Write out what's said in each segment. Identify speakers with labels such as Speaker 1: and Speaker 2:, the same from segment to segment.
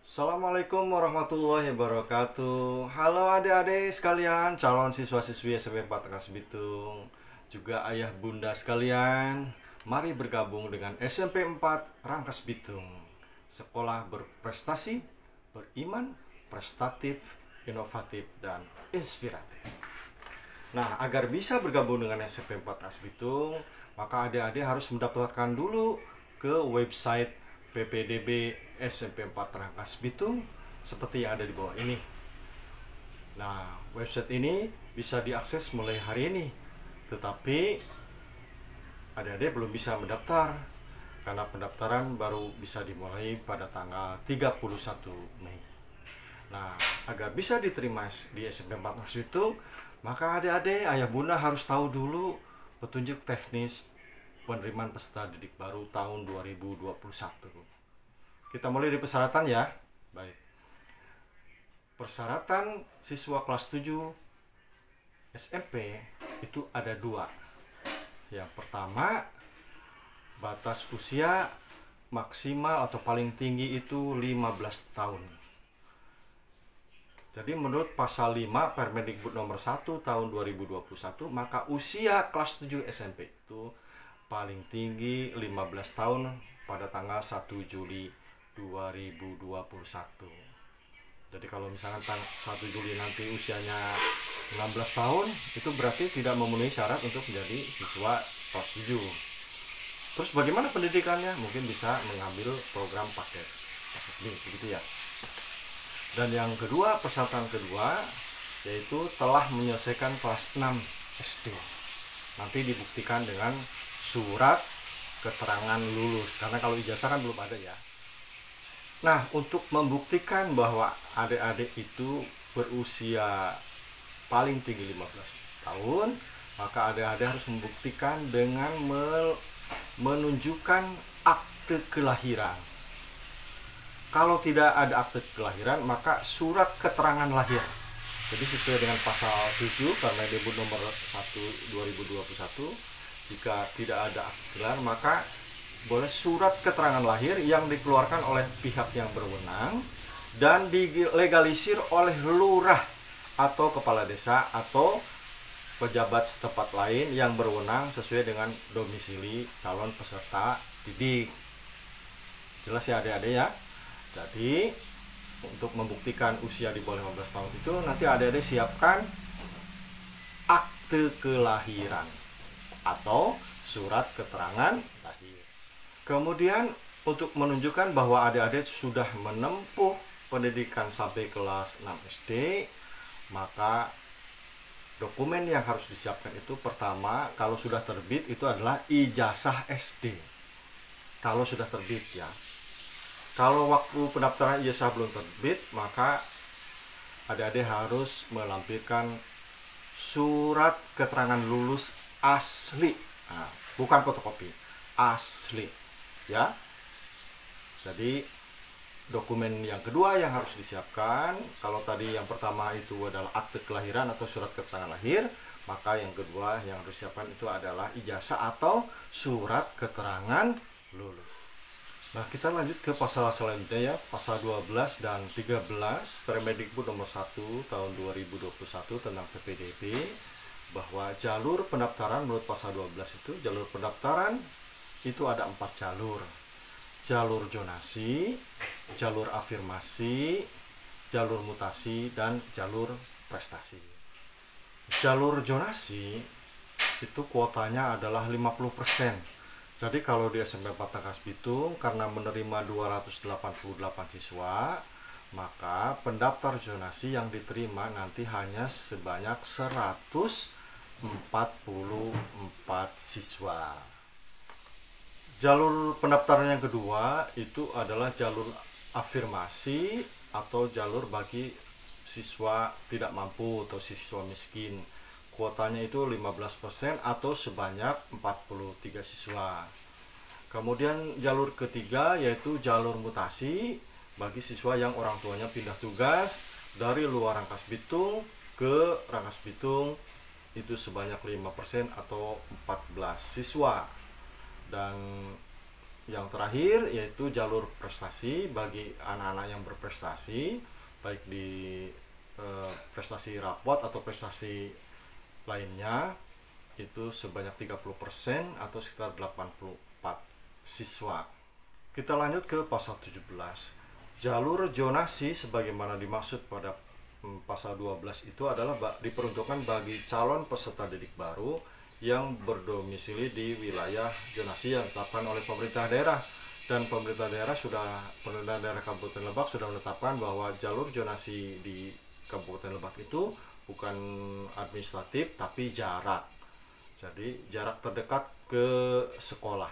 Speaker 1: Assalamualaikum warahmatullahi wabarakatuh. Halo adik-adik sekalian, calon siswa-siswi SMP 4 Rangkas Bitung, juga ayah bunda sekalian. Mari bergabung dengan SMP 4 Rangkas Bitung. Sekolah berprestasi, beriman, prestatif, inovatif, dan inspiratif. Nah, agar bisa bergabung dengan SMP 4 Rangkas Bitung, maka adik-adik harus mendaftarkan dulu ke website PPDB SMP 4 Rangkas Bitung seperti yang ada di bawah ini. Nah, website ini bisa diakses mulai hari ini. Tetapi adik-adik belum bisa mendaftar karena pendaftaran baru bisa dimulai pada tanggal 31 Mei. Nah, agar bisa diterima di SMP 4 Rangkas Bitung, maka adik-adik, ayah bunda harus tahu dulu petunjuk teknis penerimaan peserta didik baru tahun 2021. Kita mulai dari persyaratan ya. Baik. Persyaratan siswa kelas 7 SMP itu ada dua. Yang pertama, batas usia maksimal atau paling tinggi itu 15 tahun. Jadi menurut pasal 5 Permendikbud nomor 1 tahun 2021, maka usia kelas 7 SMP itu paling tinggi 15 tahun pada tanggal 1 Juli 2021. Jadi kalau misalkan 1 Juli nanti usianya 16 tahun, itu berarti tidak memenuhi syarat untuk menjadi siswa kelas 7. Terus bagaimana pendidikannya? Mungkin bisa mengambil program paket B, begitu ya. Dan yang kedua, persyaratan kedua, yaitu telah menyelesaikan kelas 6 SD. Nanti dibuktikan dengan surat keterangan lulus, karena kalau ijazah kan belum ada ya. Nah, untuk membuktikan bahwa adik-adik itu berusia paling tinggi 15 tahun, maka adik-adik harus membuktikan dengan menunjukkan akte kelahiran. Kalau tidak ada akte kelahiran, maka surat keterangan lahir. Jadi sesuai dengan pasal 7 Permendikbud nomor 1 2021, jika tidak ada akte kelahiran, maka boleh surat keterangan lahir yang dikeluarkan oleh pihak yang berwenang dan dilegalisir oleh lurah atau kepala desa atau pejabat setempat lain yang berwenang sesuai dengan domisili calon peserta didik. Jelas ya adik-adik ya? Jadi untuk membuktikan usia di bawah 15 tahun itu nanti adik-adik siapkan akte kelahiran atau surat keterangan lahir. Kemudian untuk menunjukkan bahwa adik-adik sudah menempuh pendidikan sampai kelas 6 SD, maka dokumen yang harus disiapkan itu pertama, kalau sudah terbit itu adalah ijazah SD. Kalau sudah terbit ya. Kalau waktu pendaftaran ijazah belum terbit, maka adik-adik harus melampirkan surat keterangan lulus asli, nah, bukan fotokopi, asli ya. Jadi dokumen yang kedua yang harus disiapkan, kalau tadi yang pertama itu adalah akte kelahiran atau surat keterangan lahir, maka yang kedua yang harus disiapkan itu adalah ijazah atau surat keterangan lulus. Nah, kita lanjut ke pasal selanjutnya ya, pasal 12 dan 13 Permendikbud nomor 1 tahun 2021 tentang PPDB, bahwa jalur pendaftaran menurut pasal 12 itu, jalur pendaftaran itu ada 4 jalur. Jalur zonasi, jalur afirmasi, jalur mutasi, dan jalur prestasi. Jalur zonasi itu kuotanya adalah 50%. Jadi kalau di SMP 4 Rangkas Bitung karena menerima 288 siswa, maka pendaftar zonasi yang diterima nanti hanya sebanyak 144 siswa. Jalur pendaftaran yang kedua itu adalah jalur afirmasi atau jalur bagi siswa tidak mampu atau siswa miskin. Kuotanya itu 15% atau sebanyak 43 siswa. Kemudian jalur ketiga yaitu jalur mutasi bagi siswa yang orang tuanya pindah tugas dari luar Rangkas Bitung ke Rangkas Bitung, itu sebanyak 5% atau 14 siswa. Dan yang terakhir yaitu jalur prestasi bagi anak-anak yang berprestasi, baik di prestasi rapot atau prestasi lainnya, itu sebanyak 30% atau sekitar 84 siswa. Kita lanjut ke pasal 17. Jalur zonasi sebagaimana dimaksud pada pasal 12 itu adalah diperuntukkan bagi calon peserta didik baru yang berdomisili di wilayah zonasi yang ditetapkan oleh pemerintah daerah. Dan pemerintah daerah Kabupaten Lebak sudah menetapkan bahwa jalur zonasi di Kabupaten Lebak itu bukan administratif tapi jarak. Jadi jarak terdekat ke sekolah.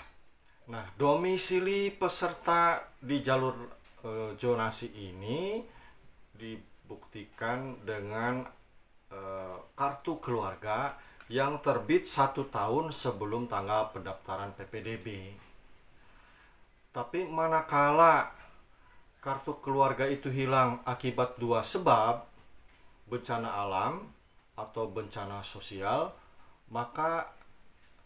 Speaker 1: Nah, domisili peserta di jalur zonasi ini dibuktikan dengan kartu keluarga yang terbit 1 tahun sebelum tanggal pendaftaran PPDB. Tapi manakala kartu keluarga itu hilang akibat 2 sebab, bencana alam atau bencana sosial, maka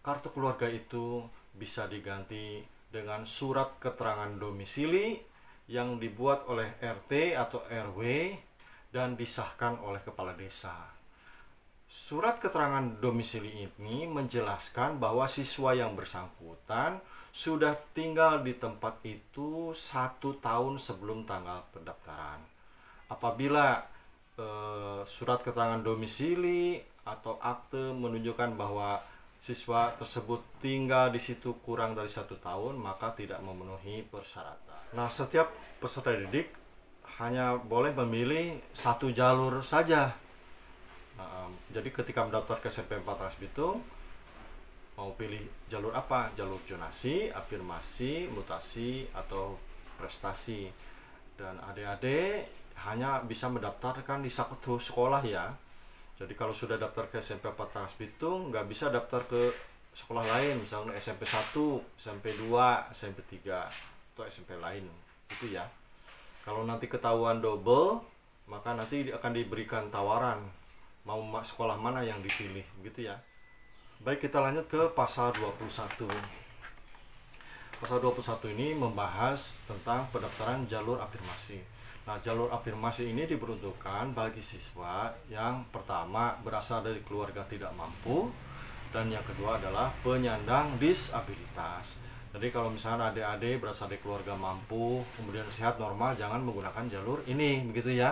Speaker 1: kartu keluarga itu bisa diganti dengan surat keterangan domisili yang dibuat oleh RT atau RW dan disahkan oleh kepala desa. Surat keterangan domisili ini menjelaskan bahwa siswa yang bersangkutan sudah tinggal di tempat itu 1 tahun sebelum tanggal pendaftaran. Apabila surat keterangan domisili atau akte menunjukkan bahwa siswa tersebut tinggal di situ kurang dari 1 tahun, maka tidak memenuhi persyaratan. Nah, setiap peserta didik hanya boleh memilih 1 jalur saja. Jadi ketika mendaftar ke SMP 4 Trans Bitung, mau pilih jalur apa? Jalur zonasi, afirmasi, mutasi, atau prestasi. Dan adik-adik hanya bisa mendaftarkan di 1 sekolah ya. Jadi kalau sudah daftar ke SMP 4 Trans Bitung, nggak bisa daftar ke sekolah lain, misalnya SMP 1, SMP 2, SMP 3, atau SMP lain. Itu ya. Kalau nanti ketahuan double, maka nanti akan diberikan tawaran mau sekolah mana yang dipilih, gitu ya. Baik, kita lanjut ke pasal 21. Pasal 21 ini membahas tentang pendaftaran jalur afirmasi. Nah, jalur afirmasi ini diperuntukkan bagi siswa yang pertama berasal dari keluarga tidak mampu, dan yang kedua adalah penyandang disabilitas. Jadi kalau misalnya adik-adik berasal dari keluarga mampu, kemudian sehat normal, jangan menggunakan jalur ini, begitu ya.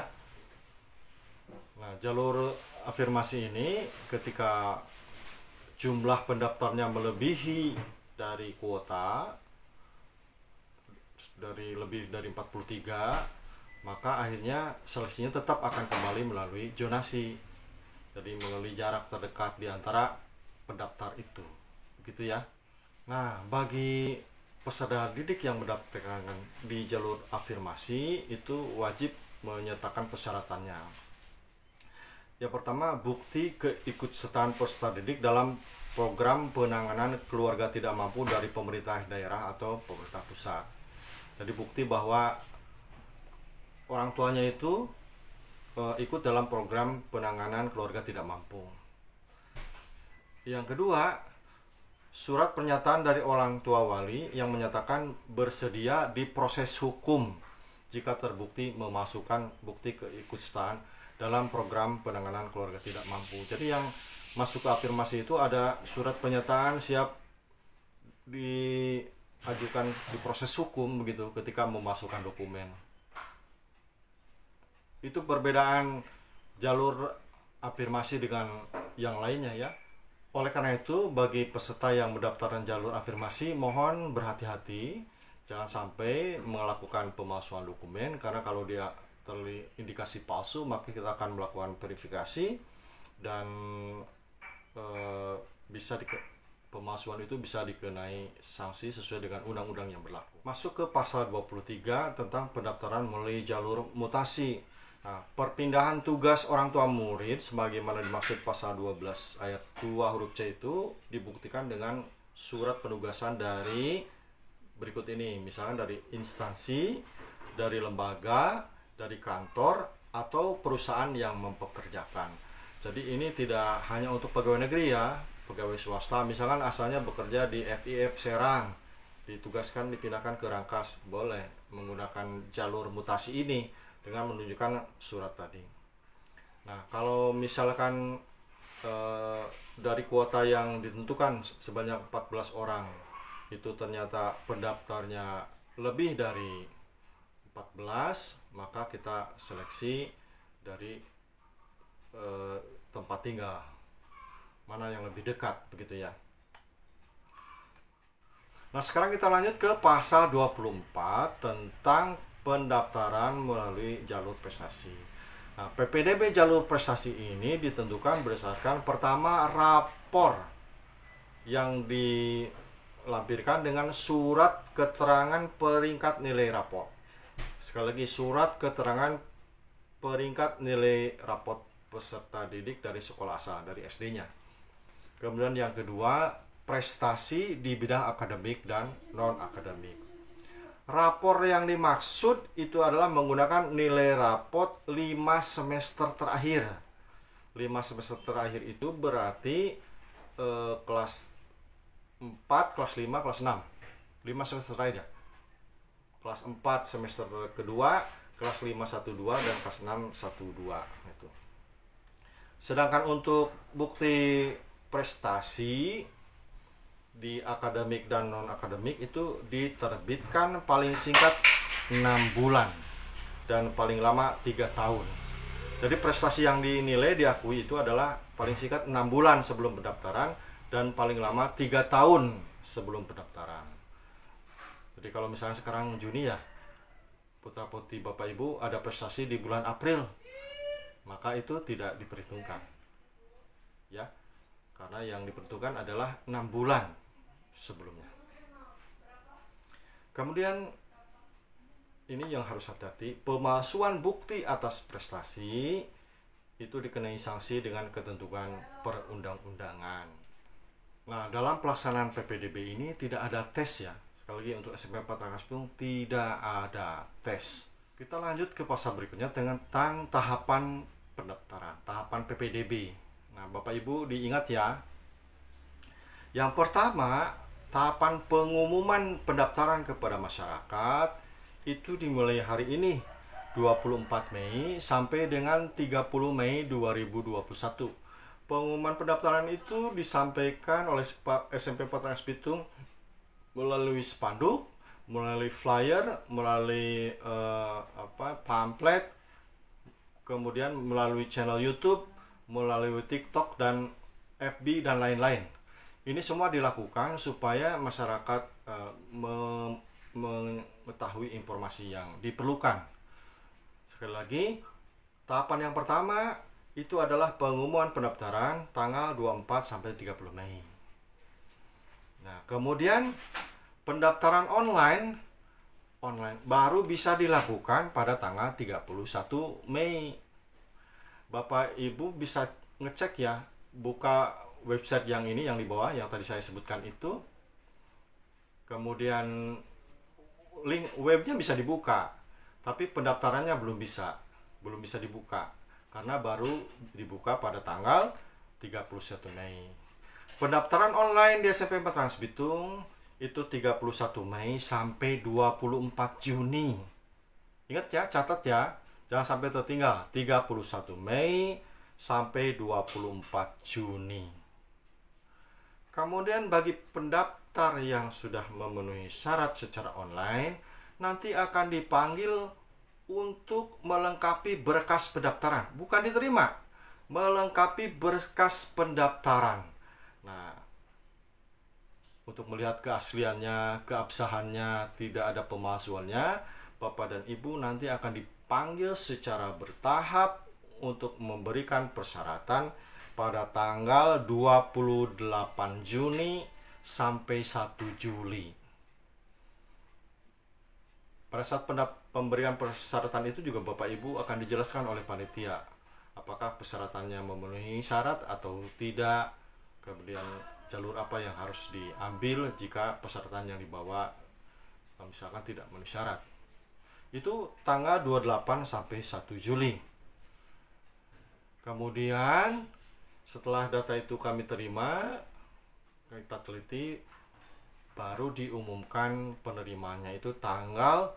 Speaker 1: Nah, jalur afirmasi ini ketika jumlah pendaftarnya melebihi dari kuota, dari lebih dari 43, maka akhirnya seleksinya tetap akan kembali melalui zonasi. Jadi melalui jarak terdekat di antara pendaftar itu, begitu ya. Nah, bagi peserta didik yang mendaftarkan di jalur afirmasi itu wajib menyertakan persyaratannya. Yang pertama, bukti keikutsertaan peserta didik dalam program penanganan keluarga tidak mampu dari pemerintah daerah atau pemerintah pusat. Jadi bukti bahwa orang tuanya itu ikut dalam program penanganan keluarga tidak mampu. Yang kedua, surat pernyataan dari orang tua wali yang menyatakan bersedia diproses hukum jika terbukti memasukkan bukti keikutsertaan dalam program penanganan keluarga tidak mampu. Jadi yang masuk ke afirmasi itu ada surat pernyataan siap diajukan diproses hukum begitu ketika memasukkan dokumen. Itu perbedaan jalur afirmasi dengan yang lainnya ya. Oleh karena itu, bagi peserta yang mendaftarkan jalur afirmasi, mohon berhati-hati, jangan sampai melakukan pemalsuan dokumen, karena kalau dia terindikasi palsu, maka kita akan melakukan verifikasi dan pemalsuan itu bisa dikenai sanksi sesuai dengan undang-undang yang berlaku. Masuk ke pasal 23 tentang pendaftaran melalui jalur mutasi. Nah, perpindahan tugas orang tua murid sebagaimana dimaksud pasal 12 ayat 2 huruf C itu dibuktikan dengan surat penugasan dari berikut ini, misalnya dari instansi, dari lembaga, dari kantor, atau perusahaan yang mempekerjakan. Jadi ini tidak hanya untuk pegawai negeri ya, pegawai swasta, misalkan asalnya bekerja di FIF Serang, ditugaskan dipindahkan ke Rangkas, boleh menggunakan jalur mutasi ini dengan menunjukkan surat tadi. Nah, kalau misalkan dari kuota yang ditentukan sebanyak 14 orang itu ternyata pendaftarnya lebih dari 14, maka kita seleksi dari tempat tinggal mana yang lebih dekat, begitu ya. Nah, sekarang kita lanjut ke pasal 24 tentang pendaftaran melalui jalur prestasi. Nah, PPDB jalur prestasi ini ditentukan berdasarkan pertama rapor yang dilampirkan dengan surat keterangan peringkat nilai rapor. Sekali lagi, surat keterangan peringkat nilai rapor peserta didik dari sekolah asal, dari SD-nya. Kemudian yang kedua, prestasi di bidang akademik dan non-akademik. Rapor yang dimaksud itu adalah menggunakan nilai rapor 5 semester terakhir. 5 semester terakhir itu berarti kelas 4, kelas 5, kelas 6. 5 semester terakhir ya. Kelas 4 semester kedua, kelas 5 1-2 dan kelas 6 1-2 itu. Sedangkan untuk bukti prestasi di akademik dan non-akademik itu diterbitkan paling singkat 6 bulan dan paling lama 3 tahun. Jadi prestasi yang dinilai diakui itu adalah paling singkat 6 bulan sebelum pendaftaran dan paling lama 3 tahun sebelum pendaftaran. Jadi kalau misalnya sekarang Juni ya, putra-putri Bapak Ibu ada prestasi di bulan April, maka itu tidak diperhitungkan. Ya. Karena yang diperhitungkan adalah 6 bulan sebelumnya. Kemudian ini yang harus hati-hati, pemalsuan bukti atas prestasi itu dikenai sanksi dengan ketentuan perundang-undangan. Nah, dalam pelaksanaan PPDB ini tidak ada tes ya. Sekali lagi untuk SMP 4 Rangkas Bitung tidak ada tes. Kita lanjut ke pasal berikutnya tentang tahapan pendaftaran, tahapan PPDB. Nah, Bapak Ibu diingat ya. Yang pertama, tahapan pengumuman pendaftaran kepada masyarakat itu dimulai hari ini 24 Mei sampai dengan 30 Mei 2021. Pengumuman pendaftaran itu disampaikan oleh SMP 4 Rangkas Bitung melalui spanduk, melalui flyer, melalui pamflet, kemudian melalui channel YouTube, melalui TikTok dan FB dan lain-lain. Ini semua dilakukan supaya masyarakat mengetahui informasi yang diperlukan. Sekali lagi, tahapan yang pertama itu adalah pengumuman pendaftaran tanggal 24 sampai 30 Mei. Nah, kemudian pendaftaran online baru bisa dilakukan pada tanggal 31 Mei. Bapak Ibu bisa ngecek ya, buka website yang ini yang di bawah yang tadi saya sebutkan itu. Kemudian link webnya bisa dibuka, tapi pendaftarannya belum bisa dibuka karena baru dibuka pada tanggal 31 Mei. Pendaftaran online di SMP 4 Rangkas Bitung itu 31 Mei sampai 24 Juni. Ingat ya, catat ya. Jangan sampai tertinggal. 31 Mei sampai 24 Juni. Kemudian bagi pendaftar yang sudah memenuhi syarat secara online, nanti akan dipanggil untuk melengkapi berkas pendaftaran. Bukan diterima, melengkapi berkas pendaftaran. Nah, untuk melihat keasliannya, keabsahannya, tidak ada pemalsuannya, Bapak dan Ibu nanti akan dipanggil secara bertahap untuk memberikan persyaratan pada tanggal 28 Juni sampai 1 Juli. Pada saat pemberian persyaratan itu juga Bapak Ibu akan dijelaskan oleh panitia apakah persyaratannya memenuhi syarat atau tidak, kemudian jalur apa yang harus diambil jika persyaratan yang dibawa misalkan tidak memenuhi syarat. Itu tanggal 28 sampai 1 Juli. Kemudian setelah data itu kami terima, kita teliti, baru diumumkan penerimanya itu tanggal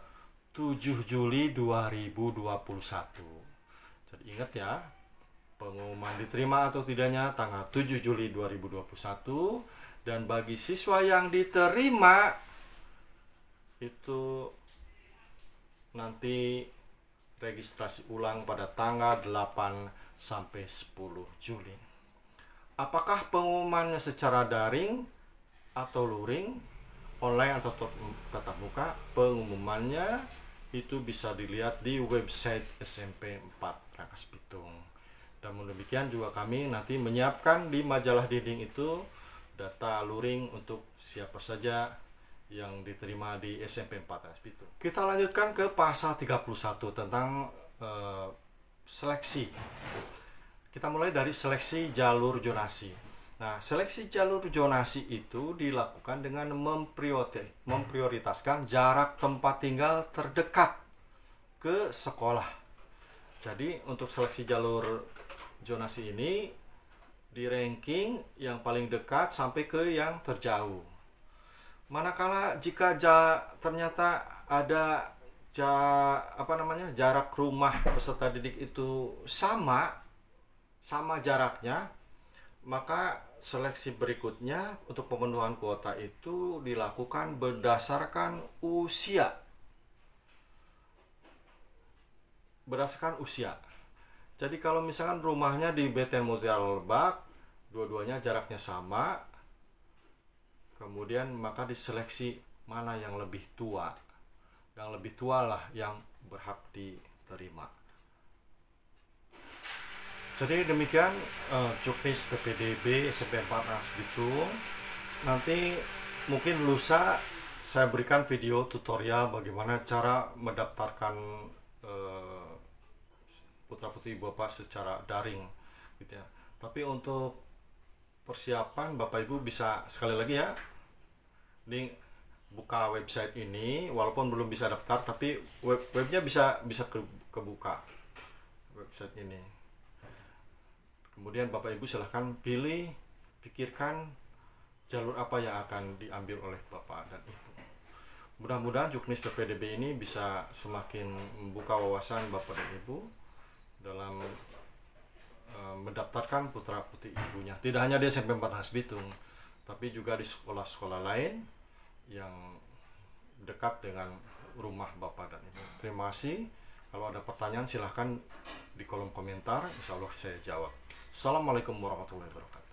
Speaker 1: 7 Juli 2021. Jadi ingat ya, pengumuman diterima atau tidaknya tanggal 7 Juli 2021. Dan bagi siswa yang diterima itu nanti registrasi ulang pada tanggal 8 sampai 10 Juli. Apakah pengumumannya secara daring atau luring, online atau tatap muka? Pengumumannya itu bisa dilihat di website SMP 4 Rangkas Bitung. Dan demikian juga kami nanti menyiapkan di majalah dinding itu data luring untuk siapa saja yang diterima di SMP 4 Rangkas Bitung. Kita lanjutkan ke pasal 31 tentang seleksi. Kita mulai dari seleksi jalur zonasi. Nah, seleksi jalur zonasi itu dilakukan dengan memprioritaskan jarak tempat tinggal terdekat ke sekolah. Jadi untuk seleksi jalur zonasi ini di ranking yang paling dekat sampai ke yang terjauh. Manakala jika ternyata ada jarak rumah peserta didik itu sama jaraknya, maka seleksi berikutnya untuk pemenuhan kuota itu dilakukan berdasarkan usia. Jadi kalau misalkan rumahnya di Beten Mutiara Lebak, dua-duanya jaraknya sama, kemudian maka diseleksi mana yang lebih tua. Yang lebih tua lah yang berhak diterima. Jadi demikian Juknis PPDB SMP 4 Rangkas Bitung. Nanti mungkin lusa saya berikan video tutorial bagaimana cara mendaftarkan putra-putri Bapak secara daring gitu ya. Tapi untuk persiapan Bapak Ibu bisa sekali lagi ya, ini buka website ini, walaupun belum bisa daftar tapi webnya bisa kebuka website ini. Kemudian Bapak Ibu silahkan pikirkan jalur apa yang akan diambil oleh Bapak dan Ibu. Mudah-mudahan Juknis PPDB ini bisa semakin membuka wawasan Bapak dan Ibu dalam mendaftarkan putra-putri ibunya. Tidak hanya di SMP 4 Rangkas Bitung, tapi juga di sekolah-sekolah lain yang dekat dengan rumah Bapak dan Ibu. Terima kasih. Kalau ada pertanyaan silahkan di kolom komentar, insya Allah saya jawab. Assalamualaikum warahmatullahi wabarakatuh.